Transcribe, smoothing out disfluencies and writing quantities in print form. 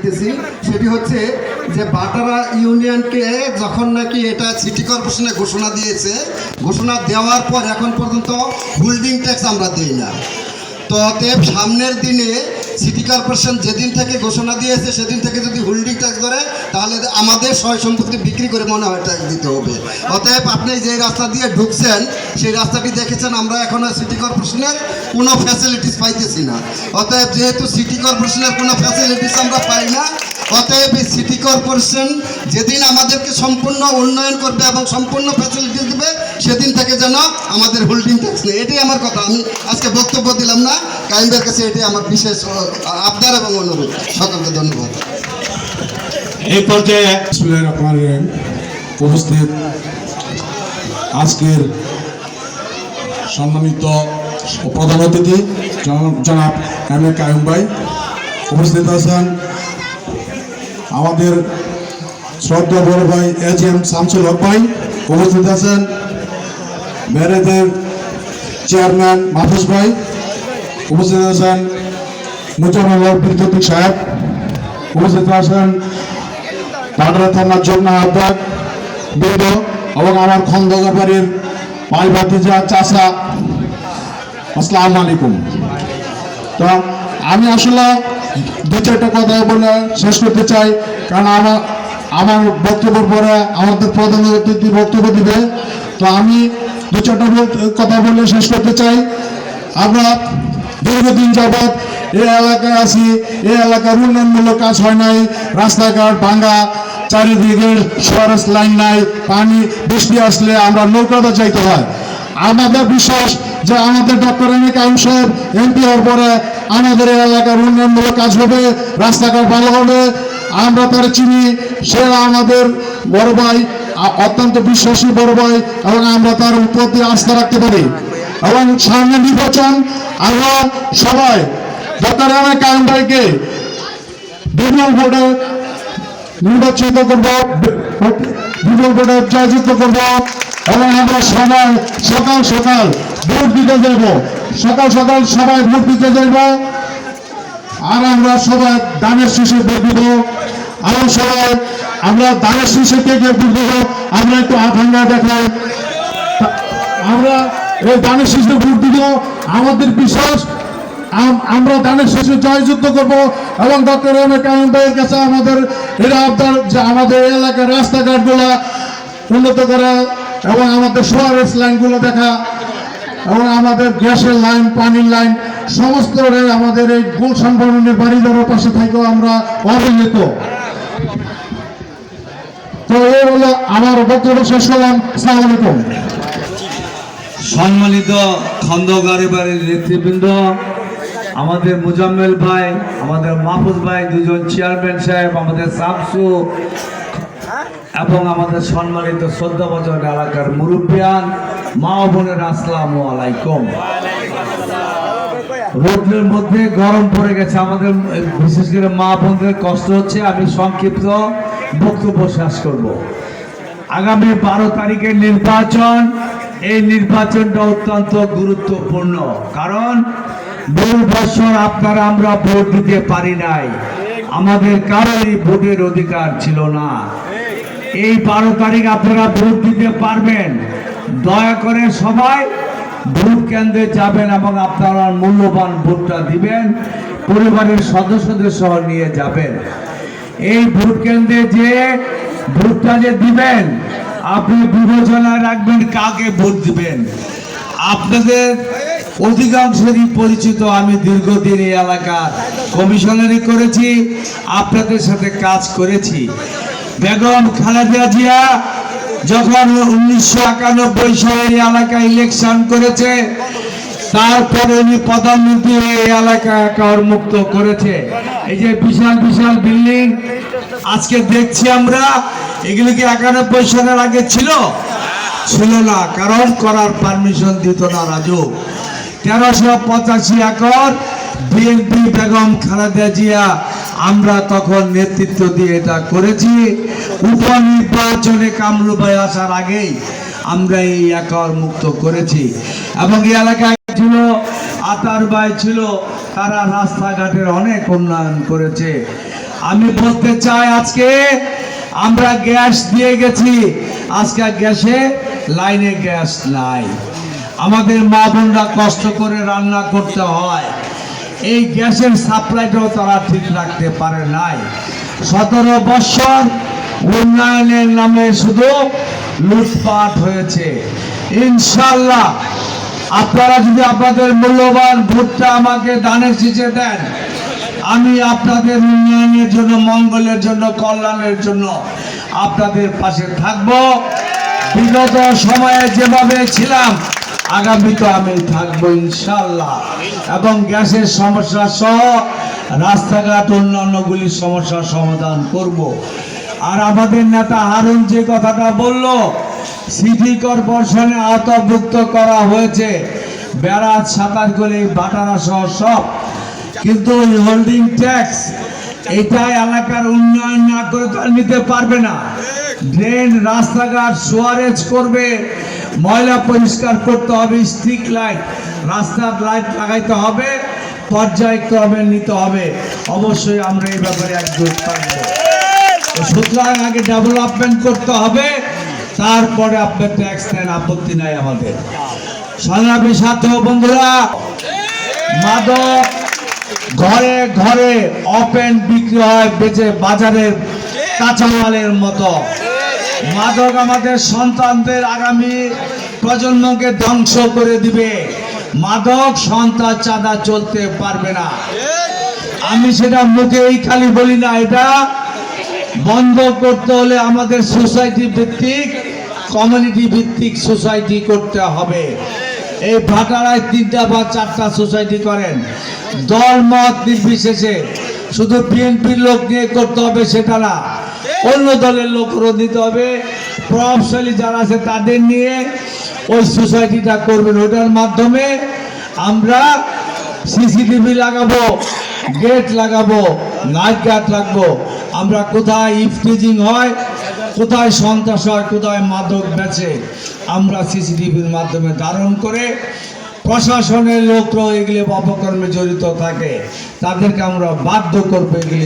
দিতেছি, সেটি হচ্ছে যে বাটারা ইউনিয়নকে যখন নাকি এটা সিটি কর্পোরেশনে ঘোষণা দিয়েছে, ঘোষণা দেওয়ার পর এখন পর্যন্ত হোল্ডিং ট্যাক্স আমরা দিই না। তো অতএব সামনের দিনে সিটি কর্পোরেশন যেদিন থেকে ঘোষণা দিয়েছে সেদিন থেকে যদি হোল্ডিং ট্যাক্স ধরে, তাহলে আমাদের সয় সম্পত্তি বিক্রি করে মনে হয় ট্যাক্স দিতে হবে। অতএব আপনি যে রাস্তা দিয়ে ঢুকছেন সেই রাস্তাটি দেখেছেন, আমরা এখনও সিটি কর্পোরেশনের কোনো ফ্যাসিলিটিস পাইতেছি না। অতএব যেহেতু সিটি কর্পোরেশনের কোনো ফ্যাসিলিটিস আমরা পাই না, অতএব এই সিটি কর্পোরেশন যেদিন আমাদেরকে সম্পূর্ণ উন্নয়ন করবে এবং সম্পূর্ণ ফ্যাসিলিটিস দেবে, সেদিন থেকে যেন আমাদের হোল্ডিং ট্যাক্স নেই। এটাই আমার কথা। আমি আজকে বক্তব্য দিলাম না, কাইমদের কাছে এটাই আমার বিশেষ আবদার এবং অনুরোধ। সকলকে ধন্যবাদ। এই পর্যায়ে উপস্থিত আজকের সম্মানিত প্রধান অতিথি জনাব এম এ কায়ুম ভাই উপস্থিত আছেন, আমাদের শ্রদ্ধা বড় ভাই এজ এম শামসুল হক ভাই উপস্থিত আছেন, ব্যারেদের চেয়ারম্যান মাহফুজ ভাই উপস্থিত আছেন, মুজাম্মেল প্রতীক সাহেব উপস্থিত আছেন, বাডরা থানার যমুনা আহ্বায়ক বৃন্দ এবং আমার খন্দকার বাড়ির ভাই ভাতিজা চাচা, আসসালামু আলাইকুম। তো আমি আসলে দু চারটা কথা বলে শেষ করতে চাই, কারণ আমার বক্তব্যের পরে আমাদের প্রধান অতিথি বক্তব্য দিবে। তো আমি দু চারটা কথা বলে শেষ করতে চাই। আমরা দীর্ঘদিন যাবৎ এই এলাকায় আছি, এই এলাকার উন্নয়নমূলক কাজ হয় নাই, রাস্তাঘাট ভাঙা, চারিদিকে সরেস লাইন নাই, পানি বৃষ্টি আসলে আমরা নৌকাতে যাইতে হয়। আমাদের বিশ্বাস যে আমাদের ডক্টর এম এ কায়ুম সাহেব এমপি হওয়ার পরে আমাদের এই এলাকার উন্নয়নমূলক কাজ হবে, রাস্তাঘাট ভালো হবে। আমরা তারা চিনি, সে আমাদের বড় ভাই, অত্যন্ত বিশ্বাসী বড় ভাই, এবং আমরা তার প্রতি আস্থা রাখতে পারি। এবং সামনে নির্বাচন, আমরা সবাই ডক্টর এম এ কায়ুম ভাইকে বিপুল ভোটে নির্বাচিত করবো, বিপুল ভোটে জয়যুক্ত করবো, এবং আমরা সবাই সকাল সকাল ভোট দিতে যাব, সকাল সকাল সবাই ভোট দিতে যাব। আর আমরা সবাই দানের শীষে ভোট দিব। আমরা দানের শীষে কে কে ভোট দিব, আমরা একটু আকাঙ্ক্ষা দেখাই। আমরা এই দানের শীষে ভোট দিব, আমাদের বিশ্বাস আমরা দানের শেষে জয়যুক্ত করব। এবং ডক্টর এম এ কায়ুম ভাইয়ের কাছে আমাদের এটা আবদার যে আমাদের এলাকার রাস্তাঘাটগুলো উন্নত করা, এবং আমাদের শহরের লাইনগুলো দেখা, এবং আমাদের গ্যাসের লাইন, পানির লাইন, সমস্ত আমাদের এই গুলশান ভবনের বাড়িদারের পাশে থেকেও আমরা অবহেলিত। তো এই হলো আমার বক্তব্য শেষ করলাম। আসসালামু আলাইকুম। সম্মানিত খন্দকার বাড়ির নেতৃবৃন্দ, আমাদের মুজাম্মেল ভাই, আমাদের মাহফুজ ভাই, দুজন চেয়ারম্যান সাহেব, আমাদের শামসু, এবং আমাদের সম্মানিত শ্রদ্ধাভাজন এলাকার মুরব্বিয়ান, মা ও বোনের, আসসালামু আলাইকুম। রোদের মধ্যে গরম পড়ে গেছে, আমাদের বিশেষ করে মা বোনদের কষ্ট হচ্ছে। আমি সংক্ষিপ্ত বক্তব্য শেষ করব। আগামী 12 তারিখের নির্বাচন, এই নির্বাচনটা অত্যন্ত গুরুত্বপূর্ণ, কারণ বহু বছর আপনারা আমরা ভোট দিতে পারি নাই, আমাদের কারোরই ভোটের অধিকার ছিল না। এই 12 তারিখ আপনারা ভোট দিতে পারবেন। দয়া করে সবাই ভোট কেন্দ্রে যাবেন এবং আপনারা মূল্যবান ভোটটা দিবেন, পরিবারের সদস্যদের সহ নিয়ে যাবেন। এই ভোট কেন্দ্রে যে ভোটটা যে দিবেন, আপনি বিবেচনায় রাখবেন কাকে ভোট দিবেন। আপনাদের অধিকাংশই পরিচিত, আমি দীর্ঘদিন এই এলাকার কমিশনারি করেছি, আপনাদের সাথে কাজ করেছি। বেগম খালেদা জিয়া যখন 1991 সালে এই এলাকায় ইলেকশন করেছে, তারপরে উনি প্রধানমন্ত্রী এই এলাকা একার মুক্ত করেছে। এই যে বিশাল বিশাল বিল্ডিং আজকে দেখছি আমরা, এগুলো কি 91 সালের আগে ছিল? ছিল না, কারণ করার পারমিশন দিত না রাজু। 1385 একর বিএনপি বেগম খালেদা জিয়া, আমরা তখন নেতৃত্ব দিয়ে এটা করেছি। উপনির্বাচনে কামরু ভাই আসার আগেই আমরা এই একর মুক্ত করেছি। এবং এই এলাকায় ছিল আতার ভাই ছিল, তারা রাস্তাঘাটের অনেক উন্নয়ন করেছে। আমি বলতে চাই আজকে আমরা গ্যাস দিয়ে গেছি, আজকে গ্যাসে লাইনে গ্যাস নাই, আমাদের মা বোনরা কষ্ট করে রান্না করতে হয়, এই গ্যাসের সাপ্লাইটাও তারা ঠিক রাখতে পারে নাই। 17 বছর উন্নয়নের নামে শুধু লুটপাট হয়েছে। ইনশাআল্লাহ আপনারা যদি আপনাদের মূল্যবান ভোটটা আমাকে দানের শীষে দেন, আমি আপনাদের উন্নয়নের জন্য, মঙ্গলের জন্য, কল্যাণের জন্য আপনাদের পাশে থাকব। বিগত সময়ে যেভাবে ছিলাম আগামীতে আমি থাকবো ইনশাআল্লাহ, এবং গ্যাসের সমস্যা সহ রাস্তাঘাট অন্যান্যগুলির সমস্যার সমাধান করব। আর আমাদের নেতা হারুন যে কথাটা বলল, সিটি কর্পোরেশনে আওতাভুক্ত করা হয়েছে ব্যারাজ, সাঁতারগুলি, বাটারা সহ সব, কিন্তু ওই হোল্ডিং ট্যাক্স এটা এলাকার উন্নয়ন না করে তো নিতে পারবে না। ড্রেন, রাস্তাঘাট, সোয়ারেজ করবে, ময়লা পরিষ্কার করতে হবে, স্ট্রিট লাইট, রাস্তার লাইট লাগাইতে হবে, পর্যায়ক্রমে নিতে হবে। অবশ্যই আমরা এই ব্যাপারে একজোট থাকবো। সুতরাং আগে ডেভেলপমেন্ট করতে হবে, তারপরে আপনার ট্যাক্স নেন, আপত্তি নাই আমাদের। সংগ্রামী সাথী ও বন্ধুরা, মাদক ঘরে ঘরে ওপেন বিক্রি হয়, বেচে বাজারের কাঁচামালের মতো। মাদক আমাদের সন্তানদের, আগামী প্রজন্মকে ধ্বংস করে দিবে। মাদক সন্তান চাঁদা চলতে পারবে না। আমি সেটা মুখেই খালি বলি না, এটা বন্ধ করতে হলে আমাদের সোসাইটি ভিত্তিক, কমিউনিটি ভিত্তিক সোসাইটি করতে হবে। এই ভাটারায় 3টা বা 4টা সোসাইটি করেন, দল মত নির্বিশেষে, শুধু বিএনপির লোক নিয়ে করতে হবে সেটা না, অন্য দলের লোকও দিতে হবে, প্রভাবশালী যারা আছে তাদের নিয়ে ওই সোসাইটিটা করবেন। ওটার মাধ্যমে আমরা সিসিটিভি লাগাবো, গেট লাগাবো, নাইট গার্ড লাগবো। আমরা কোথায় ইফটিজিং হয়, কোথায় সন্ত্রাস হয়, কোথায় মাদক বেচে, আমরা সিসিটিভির মাধ্যমে ধারণ করে, প্রশাসনের লোকরাও এগুলি অপকর্মে জড়িত থাকে, তাদেরকে আমরা বাধ্য করবো এগুলি